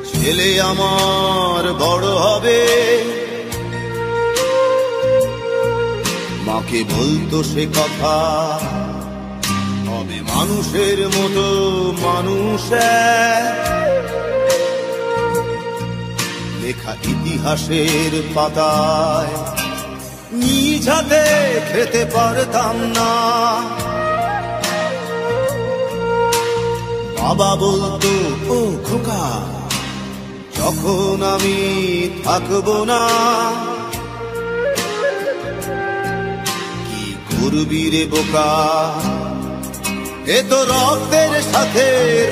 ছেলে আমার বড় হবে, মাকে বলতো সে কথা, হবে মানুষের মতো মানুষ। লেখা ইতিহাসের পাতায় নিজ হাতে খেতে পারতাম না। বাবা বলতো, ও খোকা, যখন আমি থাকবো না, কি করবি রে বোকা, এ তো রক্তের সাথে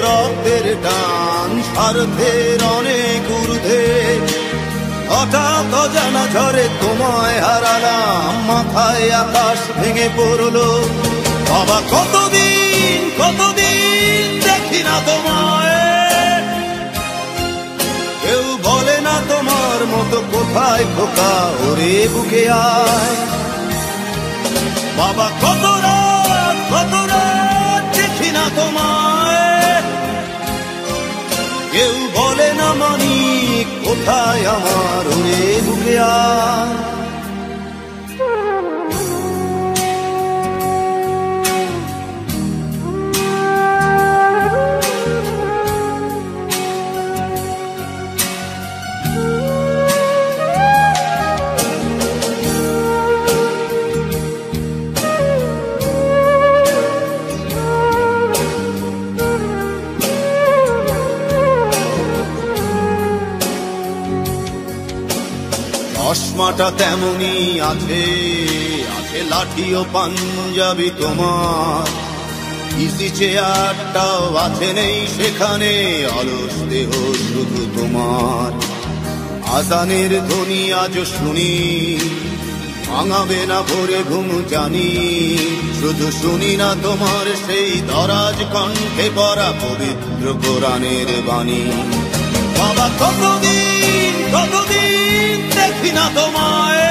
রক্তের টান, স্বার্থের অনেক ঊর্ধ্বে। হঠাৎ অজানা ঝড়ে তোমায় হারালাম, মাথায় আকাশ ভেঙে পড়লো। বাবা কতদিন কতদিন দেখি না তোমায়, কেউ বলে না তোমার মতো কোথায় খোকা, ওরে বুকে আয়। বাবা কত রাত দেখি না তোমায়, কেউ বলে না মানি কোথায় আমার, ওরে বুকে আয়। চশমাটা তেমনি আছে, আছে লাঠি ও পাঞ্জাবি তোমার, ইসি চেয়ারটাও আছে নেই সেখানে, অলস দেহ শুধু তোমার। আজানের ধ্বনি আজ শুনি, ভাঙাবে না ভোরে ঘুম জানি, শুধু শুনি না তোমার সেই দরাজ কণ্ঠে পড়া পবিত্র কোরআনের বাণী। বাবা কতদিন কতদিন দেখি না তোমায়,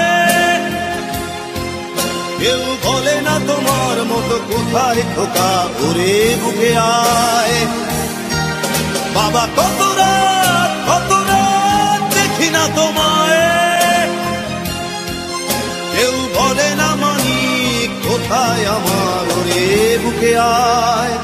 কেউ বলে না তোমার মতো কোথায় খোকা, ওরে বুকে আয়। বাবা কত রাত দেখি না তোমায়, কেউ বলে না মানি কোথায় আমার, ওরে বুকে আয়।